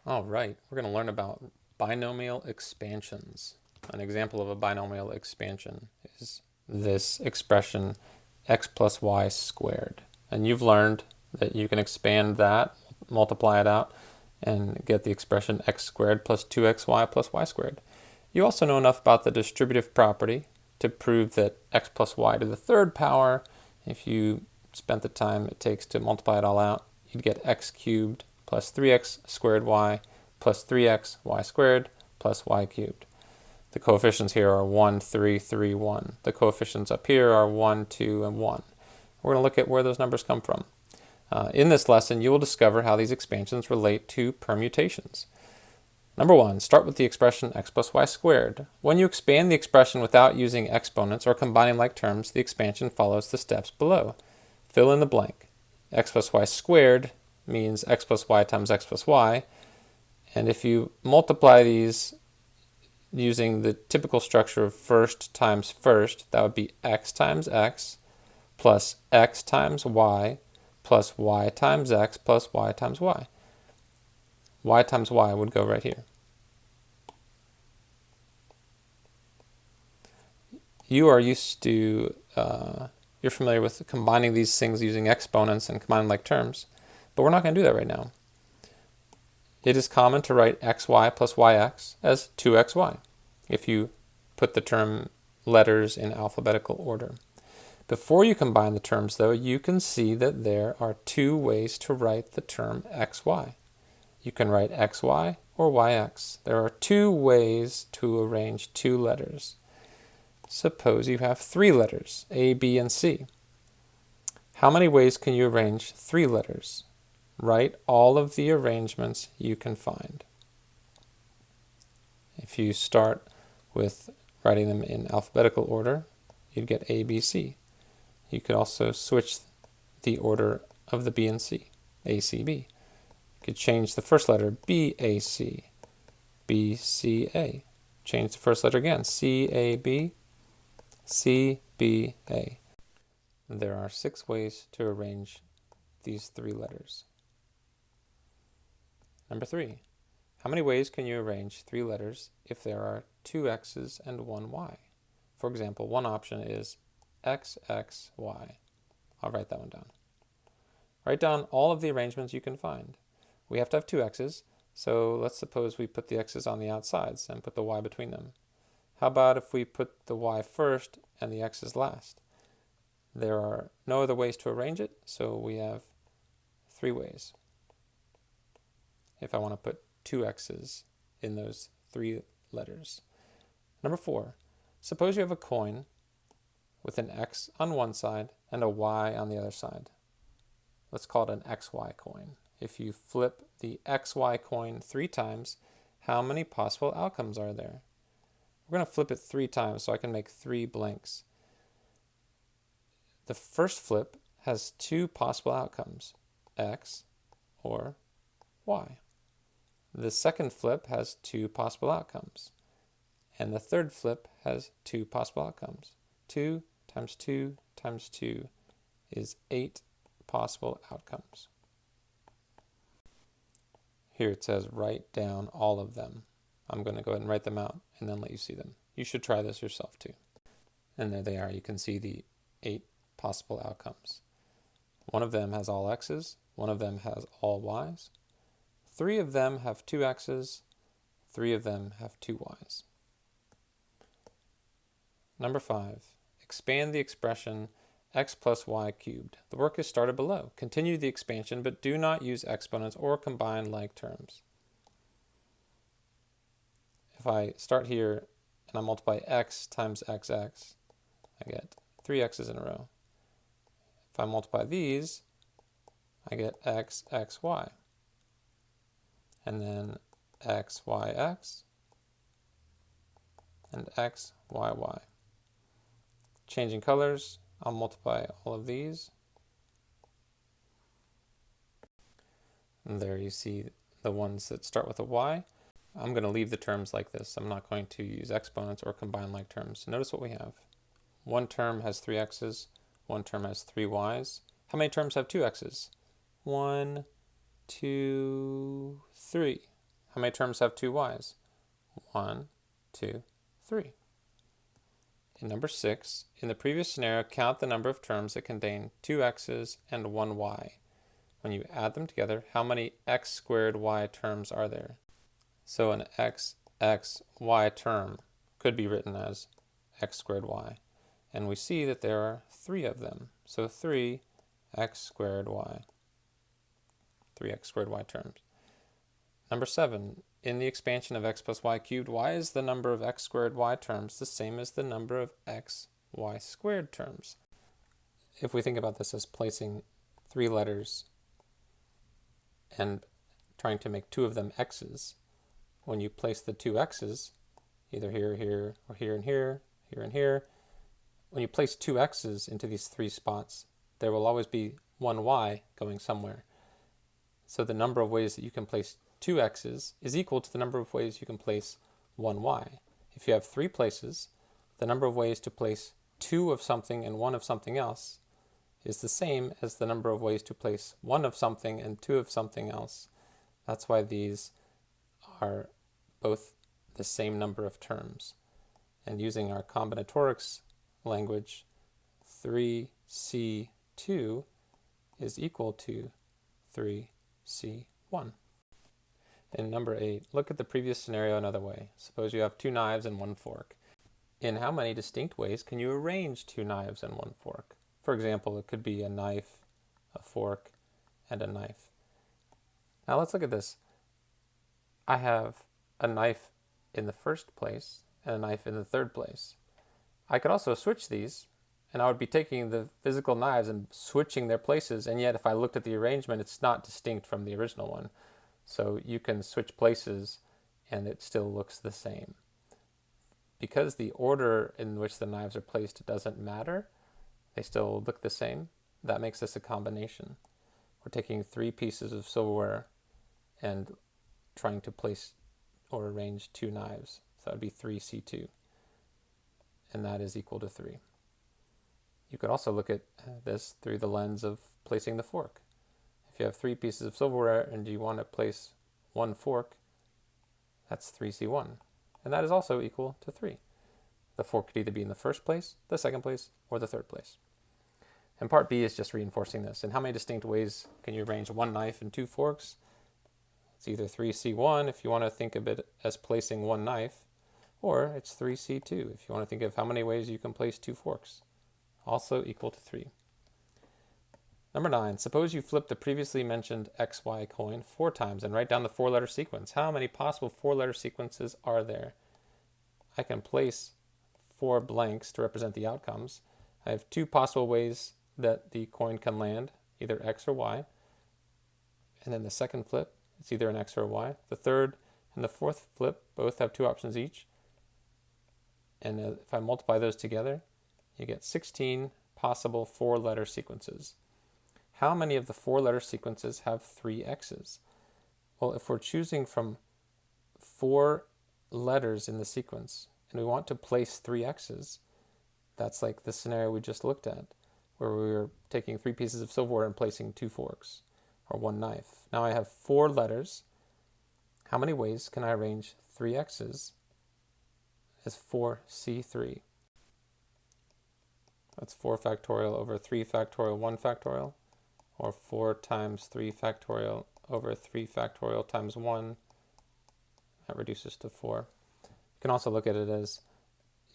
All right, we're going to learn about binomial expansions. An example of a binomial expansion is this expression x plus y squared. And you've learned that you can expand that, multiply it out, and get the expression x squared plus 2xy plus y squared. You also know enough about the distributive property to prove that x plus y to the third power, if you spent the time it takes to multiply it all out, you'd get x cubed plus 3x squared y plus 3x y squared plus y cubed. The coefficients here are 1, 3, 3, 1. The coefficients up here are 1, 2, and 1. We're going to look at where those numbers come from. In this lesson, you will discover how these expansions relate to permutations. Number 1, start with the expression x plus y squared. When you expand the expression without using exponents or combining like terms, the expansion follows the steps below. Fill in the blank. X plus y squared means x plus y times x plus y. And if you multiply these using the typical structure of first times first, that would be x times x plus x times y plus y times x plus y times y. Y times y would go right here. You are used to, you're familiar with combining these things using exponents and combining like terms, but we're not going to do that right now. It is common to write xy plus yx as 2xy if you put the term letters in alphabetical order. Before you combine the terms, though, you can see that there are two ways to write the term xy. You can write xy or yx. There are two ways to arrange two letters. Suppose you have three letters, A, B, and C. How many ways can you arrange three letters? Write all of the arrangements you can find. If you start with writing them in alphabetical order, you'd get A, B, C. You could also switch the order of the B and C, A, C, B. You could change the first letter, B, A, C, B, C, A. Change the first letter again, C, A, B, C, B, A. There are 6 ways to arrange these 3 letters. Number 3, how many ways can you arrange 3 letters if there are 2 x's and 1 y? For example, one option is x, x, y. I'll write that one down. Write down all of the arrangements you can find. We have to have 2 x's, so let's suppose we put the x's on the outsides and put the y between them. How about if we put the y first and the x's last? There are no other ways to arrange it, so we have 3 ways. If I want to put 2 x's in those 3 letters. Number 4, suppose you have a coin with an x on one side and a y on the other side. Let's call it an xy coin. If you flip the xy coin 3 times, how many possible outcomes are there? We're going to flip it 3 times so I can make 3 blanks. The first flip has 2 possible outcomes, x or y. The second flip has 2 possible outcomes. And the third flip has 2 possible outcomes. 2 times 2 times 2 is 8 possible outcomes. Here it says write down all of them. I'm going to go ahead and write them out and then let you see them. You should try this yourself too. And there they are. You can see the 8 possible outcomes. One of them has all x's. One of them has all y's. 3 of them have 2 x's. 3 of them have 2 y's. Number 5. Expand the expression x plus y cubed. The work is started below. Continue the expansion, but do not use exponents or combine like terms. If I start here and I multiply x times xx, I get 3 x's in a row. If I multiply these, I get x, x, y. And then x, y, x, and x, y, y. Changing colors, I'll multiply all of these. And there you see the ones that start with a y. I'm going to leave the terms like this. I'm not going to use exponents or combine like terms. Notice what we have. One term has 3 x's, one term has 3 y's. How many terms have 2 x's? 1, 2, 3. How many terms have two y's? 1, 2, 3. In number 6, in the previous scenario, count the number of terms that contain two x's and one y. When you add them together, how many x squared y terms are there? So an y term could be written as x squared y. And we see that there are 3 of them. So 3x squared y. 3x squared y terms. Number 7, in the expansion of x plus y cubed, why is the number of x squared y terms the same as the number of x y squared terms? If we think about this as placing 3 letters and trying to make 2 of them x's, when you place the 2 x's, either here, here, or here and here, here and here, when you place 2 x's into these 3 spots, there will always be one y going somewhere. So the number of ways that you can place 2 x's is equal to the number of ways you can place one y. If you have 3 places, the number of ways to place 2 of something and 1 of something else is the same as the number of ways to place 1 of something and 2 of something else. That's why these are both the same number of terms. And using our combinatorics language, 3c2 is equal to 3c1. In number 8, look at the previous scenario another way. Suppose you have 2 knives and 1 fork. In how many distinct ways can you arrange 2 knives and 1 fork? For example, it could be a knife, a fork, and a knife. Now let's look at this. I have a knife in the first place and a knife in the third place. I could also switch these, and I would be taking the physical knives and switching their places, and yet if I looked at the arrangement, it's not distinct from the original one. So you can switch places and it still looks the same. Because the order in which the knives are placed doesn't matter, they still look the same. That makes this a combination. We're taking 3 pieces of silverware and trying to place or arrange 2 knives. So that would be 3c2. And that is equal to 3. You could also look at this through the lens of placing the fork. If you have 3 pieces of silverware and you want to place 1 fork, that's 3c1. And that is also equal to 3. The fork could either be in the first place, the second place, or the third place. And part B is just reinforcing this. In how many distinct ways can you arrange 1 knife and 2 forks? It's either 3c1 if you want to think of it as placing 1 knife, or it's 3c2 if you want to think of how many ways you can place 2 forks, also equal to 3. Number 9, suppose you flip the previously mentioned XY coin 4 times and write down the 4-letter sequence. How many possible 4-letter sequences are there? I can place 4 blanks to represent the outcomes. I have 2 possible ways that the coin can land, either X or Y. And then the second flip, it's either an X or a Y. The third and the fourth flip both have 2 options each. And if I multiply those together, you get 16 possible 4-letter sequences. How many of the 4-letter sequences have 3 X's? Well, if we're choosing from 4 letters in the sequence and we want to place 3 X's, that's like the scenario we just looked at, where we were taking 3 pieces of silverware and placing 2 forks, or 1 knife. Now I have 4 letters. How many ways can I arrange 3 X's as 4C3? That's 4 factorial over 3 factorial 1 factorial, or 4 times 3 factorial over 3 factorial times 1. That reduces to 4. You can also look at it as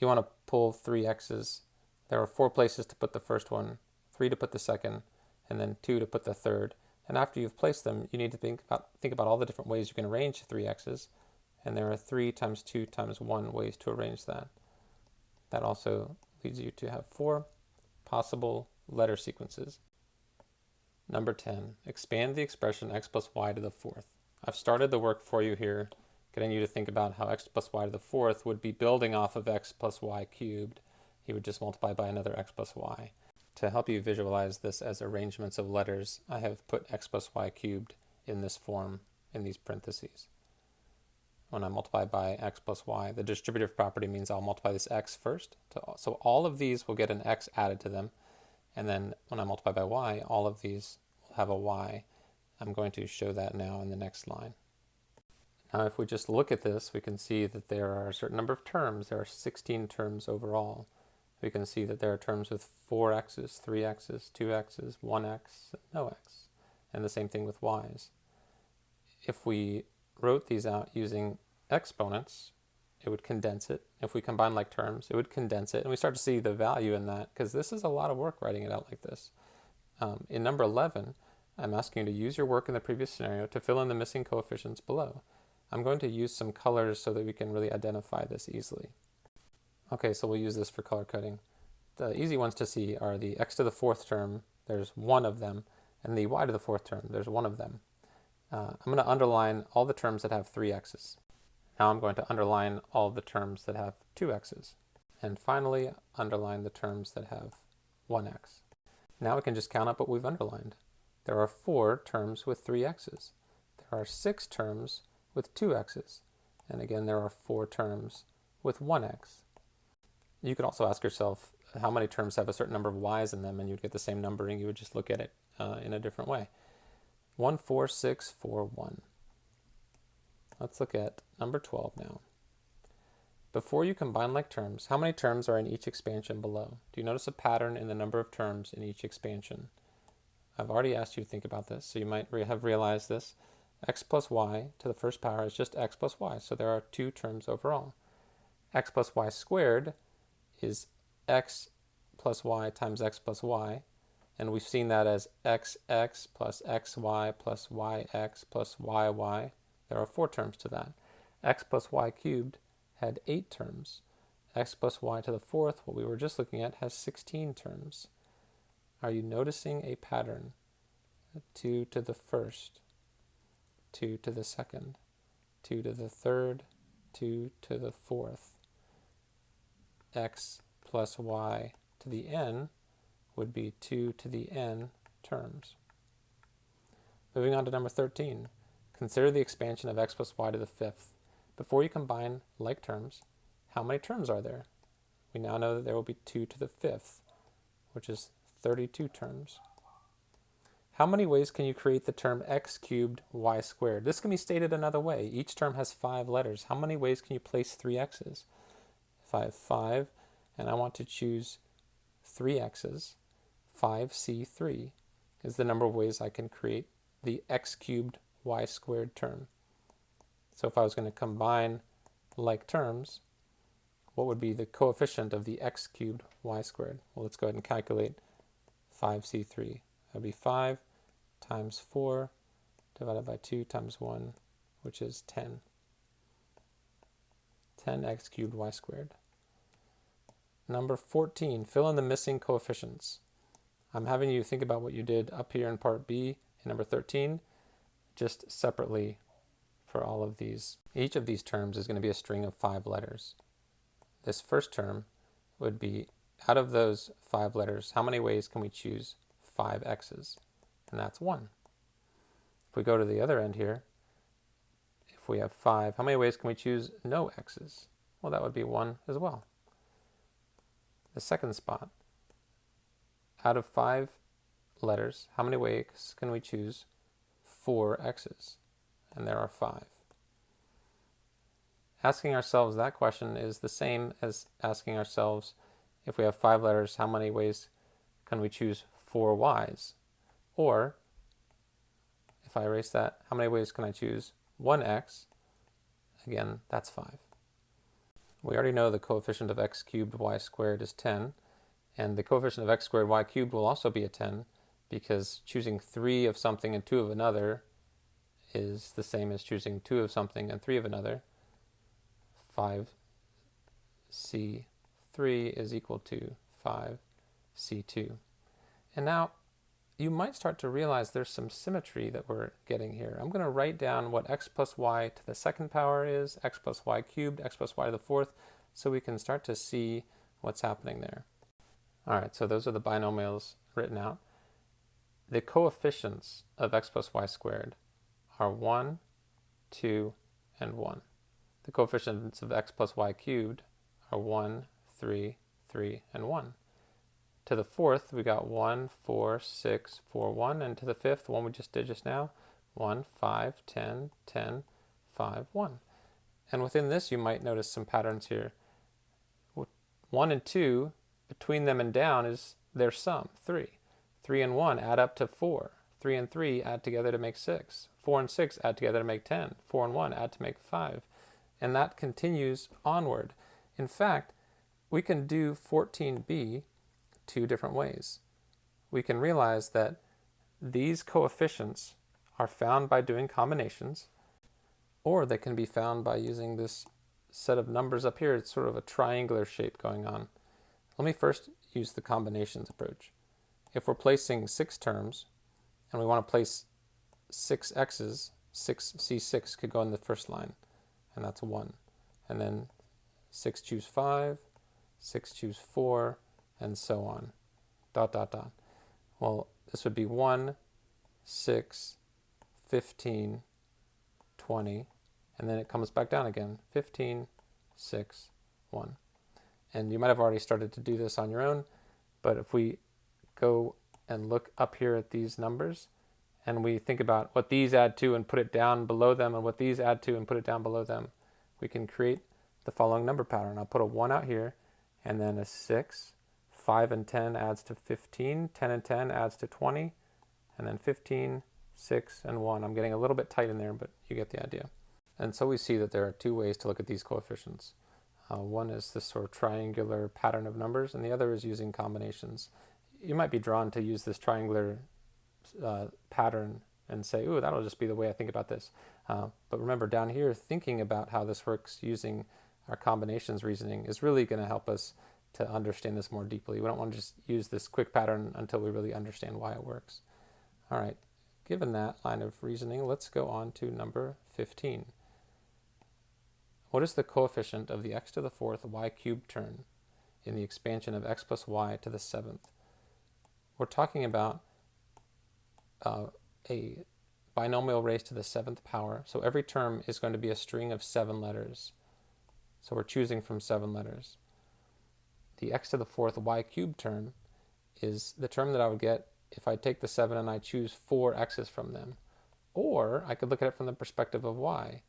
you want to pull 3 X's. There are 4 places to put the first one, 3 to put the second, and then 2 to put the third. And after you've placed them, you need to think about all the different ways you can arrange 3 X's. And there are 3 times 2 times 1 ways to arrange that. That also leads you to have 4 possible letter sequences. Number 10, expand the expression x plus y to the 4th. I've started the work for you here, getting you to think about how x plus y to the 4th would be building off of x plus y cubed. You would just multiply by another x plus y. To help you visualize this as arrangements of letters, I have put x plus y cubed in this form, in these parentheses. When I multiply by x plus y, the distributive property means I'll multiply this x first. So all of these will get an x added to them. And then when I multiply by y, all of these will have a y. I'm going to show that now in the next line. Now, if we just look at this, we can see that there are a certain number of terms. There are 16 terms overall. We can see that there are terms with 4x's, 3x's, 2x's, 1x, no x, and the same thing with y's. If we wrote these out using exponents, it would condense it. If we combine like terms, it would condense it. And we start to see the value in that, because this is a lot of work writing it out like this. In number 11, I'm asking you to use your work in the previous scenario to fill in the missing coefficients below. I'm going to use some colors so that we can really identify this easily. Okay, so we'll use this for color coding. The easy ones to see are the x to the fourth term, there's one of them, and the y to the fourth term, there's one of them. I'm going to underline all the terms that have 3 x's. Now I'm going to underline all the terms that have 2 x's. And finally, underline the terms that have 1x. Now we can just count up what we've underlined. There are 4 terms with 3 x's. There are 6 terms with 2 x's. And again, there are 4 terms with 1x. You could also ask yourself how many terms have a certain number of y's in them, and you'd get the same numbering. You would just look at it in a different way. 1, 4, 6, 4, 1. Let's look at number 12 now. Before you combine like terms, how many terms are in each expansion below? Do you notice a pattern in the number of terms in each expansion? I've already asked you to think about this, so you might have realized this. X plus y to the first power is just x plus y, so there are 2 terms overall. X plus y squared is x plus y times x plus y, and we've seen that as xx plus xy plus yx plus yy. There are 4 terms to that. X plus y cubed had 8 terms. X plus y to the fourth, what we were just looking at, has 16 terms. Are you noticing a pattern? 2 to the first, 2 to the second, 2 to the third, 2 to the fourth. X plus y to the n would be 2 to the n terms. Moving on to number 13. Consider the expansion of x plus y to the fifth. Before you combine like terms, how many terms are there? We now know that there will be 2 to the fifth, which is 32 terms. How many ways can you create the term x cubed y squared? This can be stated another way. Each term has 5 letters. How many ways can you place 3 x's? If I have 5 and I want to choose 3 x's, 5c3 is the number of ways I can create the x cubed y squared term. So if I was going to combine like terms, what would be the coefficient of the x cubed y squared? Well, let's go ahead and calculate 5c3. That would be 5 times 4 divided by 2 times 1, which is 10. 10x cubed y squared. Number 14, fill in the missing coefficients. I'm having you think about what you did up here in part B in number 13, just separately for all of these. Each of these terms is going to be a string of 5 letters. This first term would be, out of those 5 letters, how many ways can we choose 5 x's? And that's 1. If we go to the other end here, if we have 5, how many ways can we choose no x's? Well, that would be 1 as well. The second spot, out of 5 letters, how many ways can we choose 4 x's? And there are 5. Asking ourselves that question is the same as asking ourselves, if we have 5 letters, how many ways can we choose 4 y's? Or, if I erase that, how many ways can I choose 1 x? Again, that's 5. We already know the coefficient of x cubed y squared is 10, and the coefficient of x squared y cubed will also be a 10, because choosing 3 of something and 2 of another is the same as choosing 2 of something and 3 of another. 5c3 is equal to 5c2. And now you might start to realize there's some symmetry that we're getting here. I'm going to write down what x plus y to the second power is, x plus y cubed, x plus y to the fourth, so we can start to see what's happening there. All right, so those are the binomials written out. The coefficients of x plus y squared are 1, 2, and 1. The coefficients of x plus y cubed are 1, 3, 3, and 1. To the fourth, we got 1, 4, 6, 4, 1, and to the fifth, one we just did just now, 1, 5, 10, 10, 5, 1. And within this, you might notice some patterns here. 1 and 2, between them and down is their sum, 3. 3 and 1 add up to 4. 3 and 3 add together to make 6. 4 and 6 add together to make 10. 4 and 1 add to make 5. And that continues onward. In fact, we can do 14b two different ways. We can realize that these coefficients are found by doing combinations, or they can be found by using this set of numbers up here. It's sort of a triangular shape going on. Let me first use the combinations approach. If we're placing 6 terms, and we want to place 6 x's, 6c6 could go in the first line, and that's 1. And then 6 choose 5, 6 choose 4, and so on. Dot, dot, dot. Well, this would be 1, 6, 15, 20, and then it comes back down again. 15, 6, 1. And you might have already started to do this on your own, but if we go and look up here at these numbers, and we think about what these add to and put it down below them, and what these add to and put it down below them, we can create the following number pattern. I'll put a 1 out here, and then a 6. 5 and 10 adds to 15. 10 and 10 adds to 20. And then 15, 6, and 1. I'm getting a little bit tight in there, but you get the idea. And so we see that there are 2 ways to look at these coefficients. One is this sort of triangular pattern of numbers, and the other is using combinations. You might be drawn to use this triangular pattern and say, ooh, that'll just be the way I think about this. But remember, down here, thinking about how this works using our combinations reasoning is really going to help us to understand this more deeply. We don't want to just use this quick pattern until we really understand why it works. All right, given that line of reasoning, let's go on to number 15. What is the coefficient of the x to the 4th y cubed term in the expansion of x plus y to the 7th? We're talking about a binomial raised to the 7th power. So every term is going to be a string of 7 letters. So we're choosing from 7 letters. The x to the 4th y cubed term is the term that I would get if I take the 7 and I choose 4 x's from them. Or I could look at it from the perspective of y.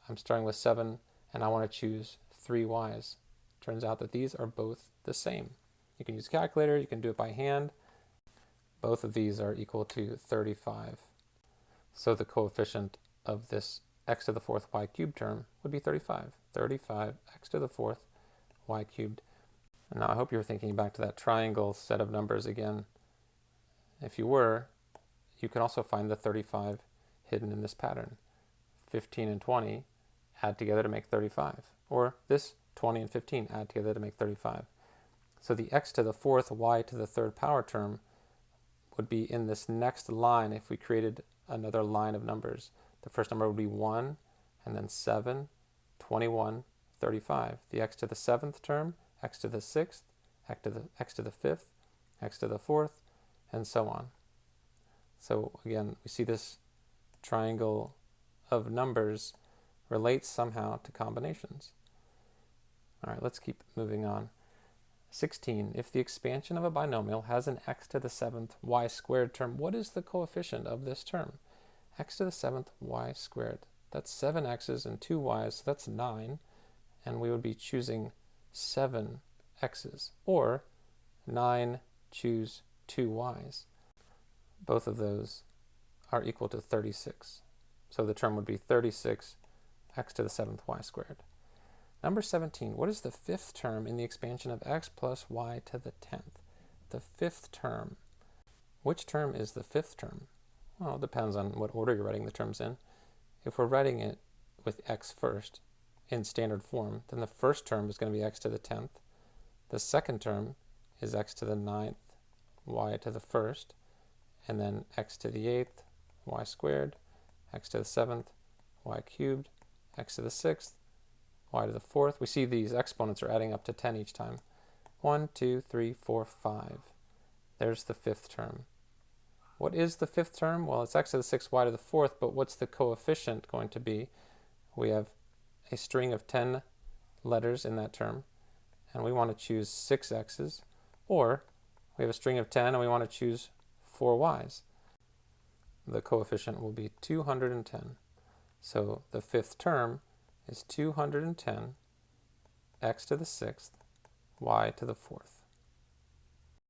I'm starting with 7 and I want to choose 3 y's. Turns out that these are both the same. You can use a calculator, you can do it by hand. Both of these are equal to 35. So the coefficient of this x to the 4th y cubed term would be 35. 35 x to the 4th y cubed. And now I hope you're thinking back to that triangle set of numbers again. If you were, you can also find the 35 hidden in this pattern. 15 and 20 add together to make 35. Or this 20 and 15 add together to make 35. So the x to the 4th y to the 3rd power term would be in this next line if we created another line of numbers. The first number would be 1, and then 7, 21, 35. The x to the 7th term, x to the 6th, x to the 5th, x to the 4th, and so on. So again, we see this triangle of numbers relates somehow to combinations. All right, let's keep moving on. 16. If the expansion of a binomial has an x to the 7th y squared term, what is the coefficient of this term? X to the 7th y squared. That's 7 x's and 2 y's, so that's 9. And we would be choosing 7 x's, or 9 choose 2 y's. Both of those are equal to 36. So the term would be 36 x to the 7th y squared. Number 17, what is the 5th term in the expansion of x plus y to the 10th? The 5th term. Which term is the 5th term? Well, it depends on what order you're writing the terms in. If we're writing it with x first in standard form, then the first term is going to be x to the 10th. The second term is x to the 9th, y to the 1st, and then x to the 8th, y squared, x to the 7th, y cubed, x to the 6th, y to the 4th. We see these exponents are adding up to 10 each time. 1, 2, 3, 4, 5. There's the 5th term. What is the 5th term? Well, it's x to the 6th, y to the 4th, but what's the coefficient going to be? We have a string of 10 letters in that term, and we want to choose 6 x's, or we have a string of 10 and we want to choose 4 y's. The coefficient will be 210. So the fifth term is 210 x to the sixth y to the fourth.